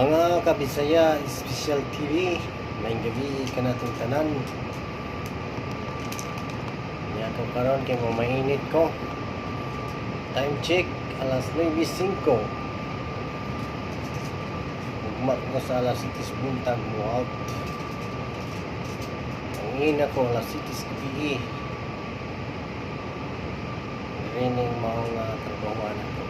Mga kabisaya, Special TV, may gabi ka natin tanan. Niya ko karon kay mo mainit ko. Time check, alas 9:05. Ugma ko sa alas 7 buntag mo out. Ang ina ko alas 7 gabi. Rining mga trabahoan ako.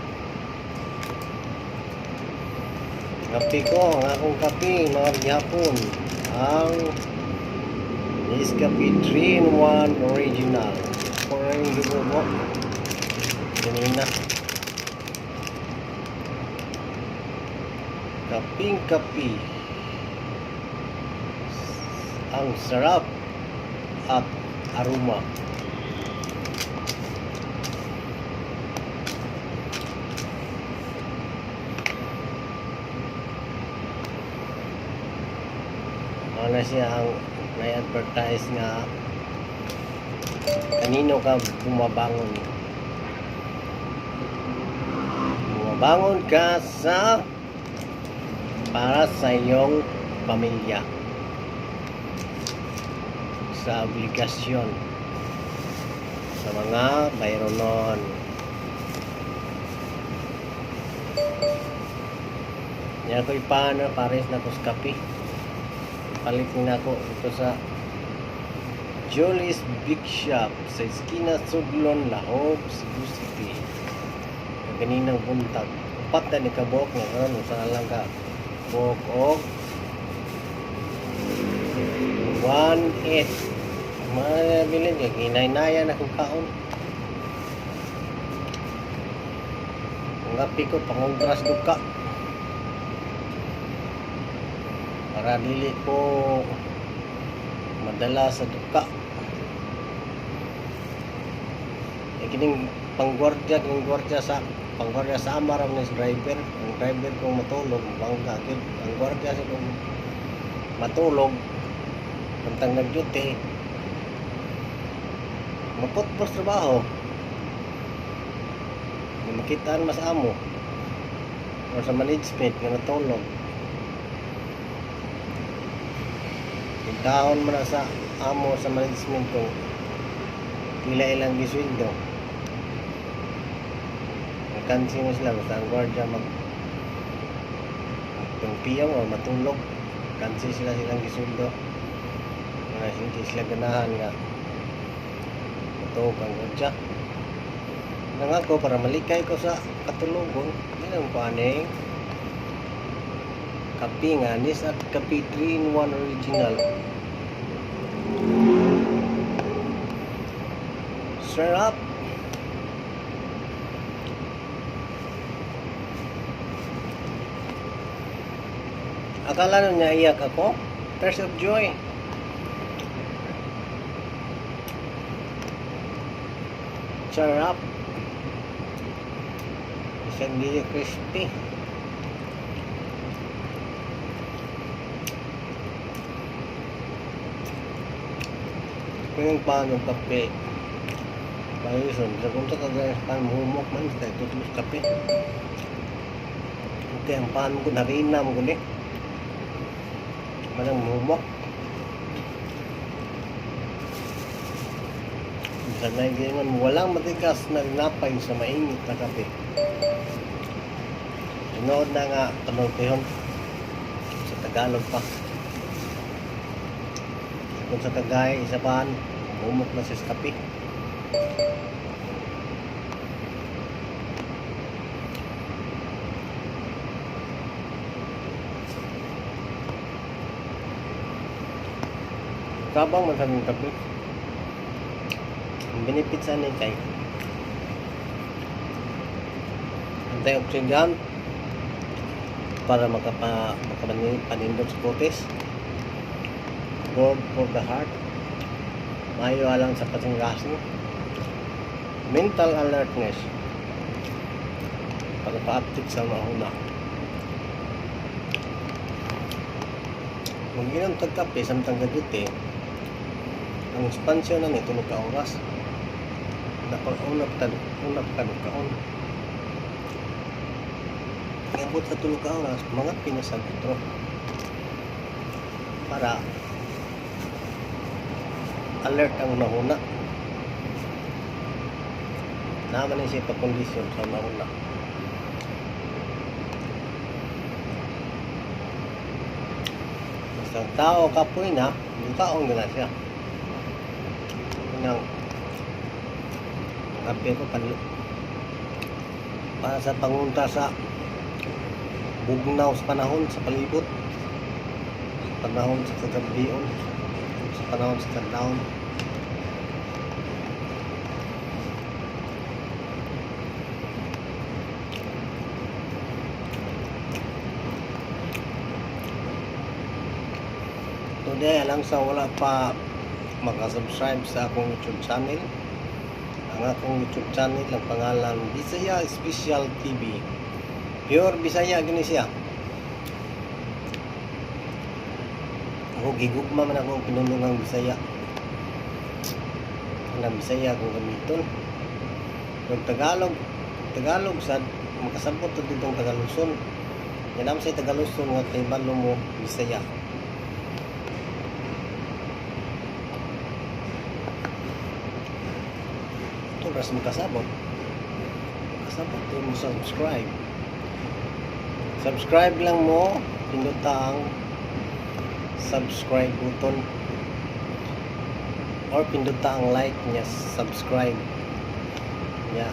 Kape ko, ang akong kape, mga gihapon. Ang Nescafe 3-in-1 Original. Parang hindi mo. Ganina. Kaping kape. Ang sarap at aroma. Ano siya ang may advertise nga kanino ka bumabangon ka sa para sa iyong pamilya, sa obligasyon sa mga bayronon. Yan ko ipana pares na ko sa kape. Palit na ako ito sa Jolly's Big Shop sa Esquina Suglon, Lahob, Cebu City. Kaninang buntag. Upat na ni kabok nga karon sa lang ka. Bok og 1.8. Mabilin kay ginay-naya na kong kaon. Ang gapi ko pangongras duka. Para dili ko madala sa duka. Kining panggwardya sa amar ang driver. Ang driver kong matulog, bangga gid. Ang gwardiya sa kong matulog, pantang nag-duty. Maputpos trabaho. Makitaan mas amo. O sa management nga natulog. Daon mo na sa amo sa management kung pila ilang gisweldo. Kansi mo sila basta ang gwardiya magpiyong o matulog. Kansi sila silang gisweldo. Mga hindi sila ganahan nga matulog ang gwardiya. Nang ako para malikay ko sa katulugon, yun ang paning kape nga, Nescafe 3-in-1 Original. Sarap. Akala nun niya iyak ako? Tears of joy. Sarap. Isang hindi crispy. Kung paano kape paison sa kung sa kagaya paano humok man sa tutulog kape. Okay, ang paano ko narinam ko ni manang humok sa naigingan walang matigas na napay sa mainit na kape. Inood na nga tanong sa Tagalog pa. Kung sa kagaya isapan humok na sa kape. Kabang masaming kape. Ang benefit sa anin kay antioxidant para makapanindot sa kutis. Good for the heart. Mayo alang sa kasing-kasing. Mental alertness. Para pa-uptick sa mahuna. Kung ginang tagkape, samtang gaduti, ang expansion na nito ka oras. Napag-unap ka kaon. ngabot sa 3 ka oras mga pinasagutro para alert ang nahuna naman siya pa-kondisyon sa nahuna. Isang tao kapoy na kaong na siya nang kape ko para sa pangunta sa bugnaw sa panahon sa palibot, panahon sa kagabion, sa panahon sa kadlaon. Today alang sa wala pa maka-subscribe sa akong YouTube channel. Ang akong YouTube channel ang pangalan Bisaya Special TV. Pure Bisaya gini siya. Ako gigugma man ako pinulungang Bisaya. Ang Bisaya akong gamiton. Kung Tagalog sad makasabot to ditong Tagaluson. Yan naman sa Tagaluson nga kay balo mo Bisaya. Ras makasabot mo subscribe lang mo, pinduta ang subscribe button or pinduta ang like niya subscribe niya,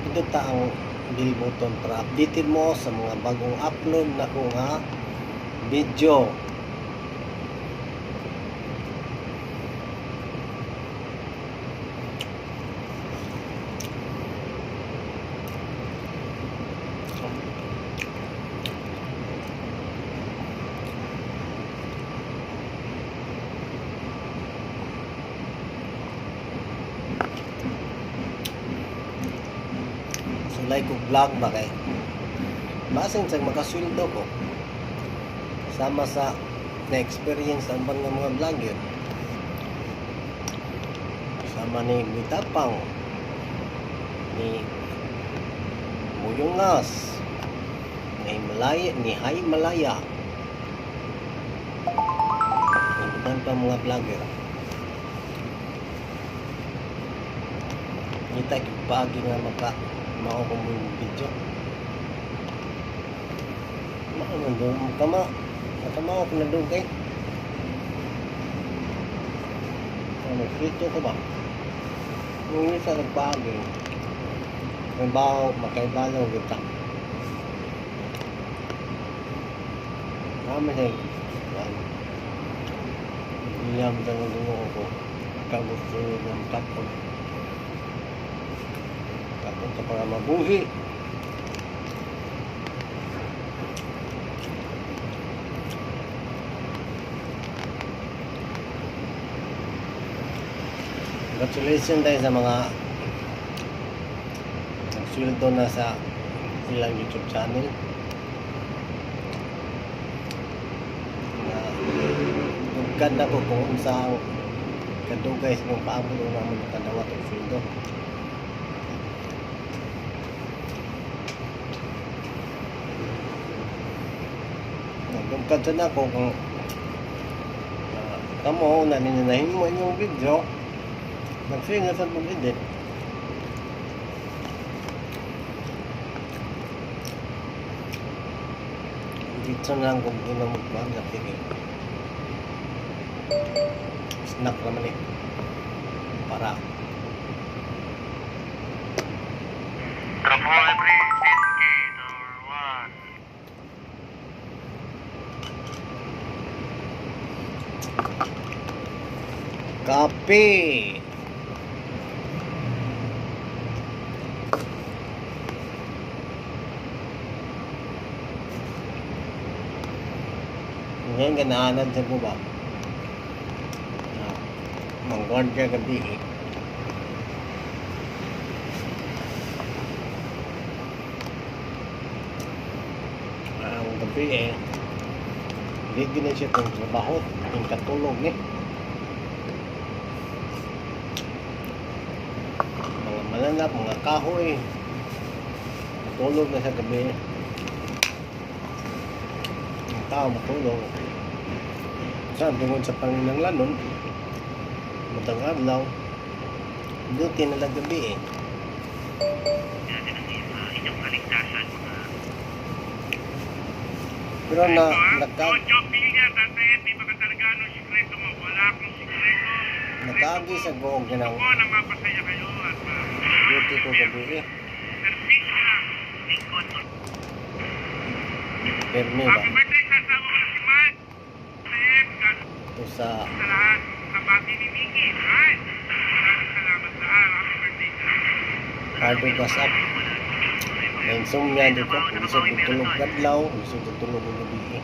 pinduta ang bell button para updated mo sa mga bagong upload na ko nga video. Like ko vlog ba kay basin sa makasweldo ko sama sa na-experience ang mga vlogger sama ni Bitapang ni Muyungas ni Hay Malaya iban pa mga vlogger kita pagi nga maka mao ko mo yung video matama ako na dugay frito ko ba yung isa nagpagay may baho makaibalaw kita naman siya iyam dang dungo ko kagusto ng kapon sa para mabuhi. Congratulations tayo sa mga nagsweldo na sa ilang YouTube channel na tugkad na po kung unsang kadugay sa mga paabot na naman kadawa itong sweldo. Nagkagkad na ako kung kamo na ninanahin mo yung video nagsinga sa pag-edit dito na lang kung doon na magpahal na tigil snack naman para kape. Ngayon ganahanad sa guba. Manggwardya gabi eh. Ang gabi eh. Hindi na siya itong trabaho. Yung katulog eh. Malanap, mga kahoy tulog na sa gabi tao matulog. Saan tungod sa panginanglanon, matang adlaw, duty na lang gabi eh. Pero nagkaagi sa goong ginang duty ko gabi eh. Permi ba? Ito sa hard gas up. May insomnia dito. Gusto ko tulog kadlaw, gusto ko tulog gabi eh.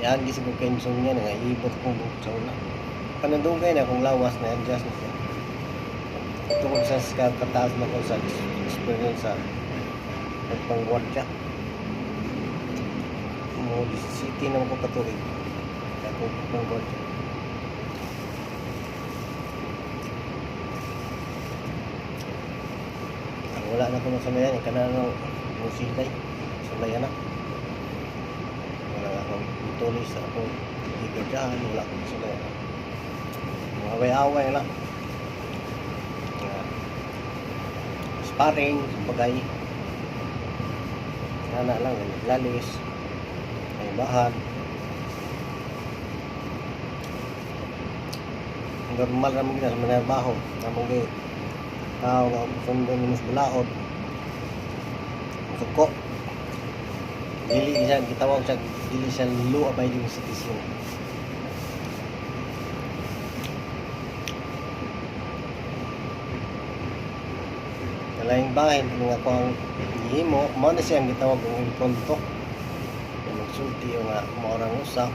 Yan, gusto ko kayo insomnia, nangaibot kong buhok sa una. Panadugay na kung lawas na adjust na siya. Tungkol sa kataas na ko sa experience sa pagpang-wardya. Mo city naman ko katulig. Kaya kung pagpang-wardya. Wala na ko ng samayan. Ika na ng musilay. Samayan na. Wala na akong tulis. Ako ikadyahan. Wala akong samayan. Away-away na. Sparring, bagay. Nana lang, lalis. May bahan. Normal naman gina sa manarbaho. Namang gay. Tao nga sundo ni Mus Bulaod. Suko. Dili siya, gitawag siya, dili siya law abiding citizen. Laing bahin kung ako ang ihimo, mo na siya ang gitawag ng impunto. Yung magsulti yung maorang usak.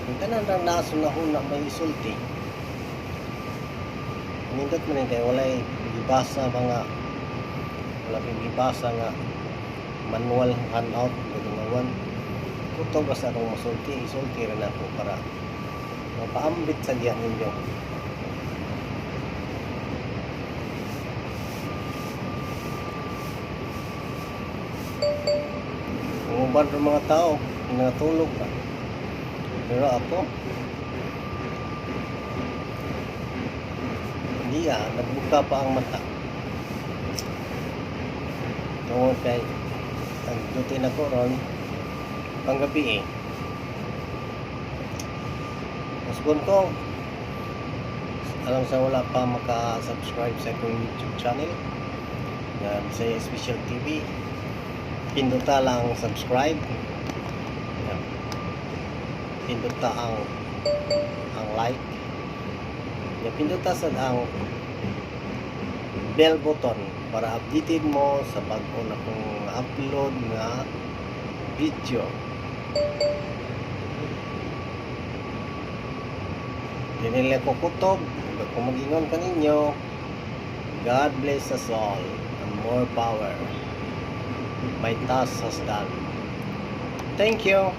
Yung tanan ng naso na huna may isulti. Nindot mo rin kayo, wala'y ibasa mga nga manual handout, gagawin. Kuto basta akong masulti, isulti rin ako para mapaambit sa diyan ninyo. Umubad ng mga tao, natulog na. Pero ako, hindi nagbuka pa ang mata. Tungkol kay, ang duty na ko ron, panggabi eh. Masbon ko, alam sa wala pa maka-subscribe sa akong YouTube channel, na sa Special TV. Pinduta lang subscribe. Pinduta ang like. Pinduta sa ang bell button para updated mo sa bago na kong upload na video. Dinili ko kutob. Kung mag-ingon ka ninyo, God bless us all and more power. My task has done. Thank you.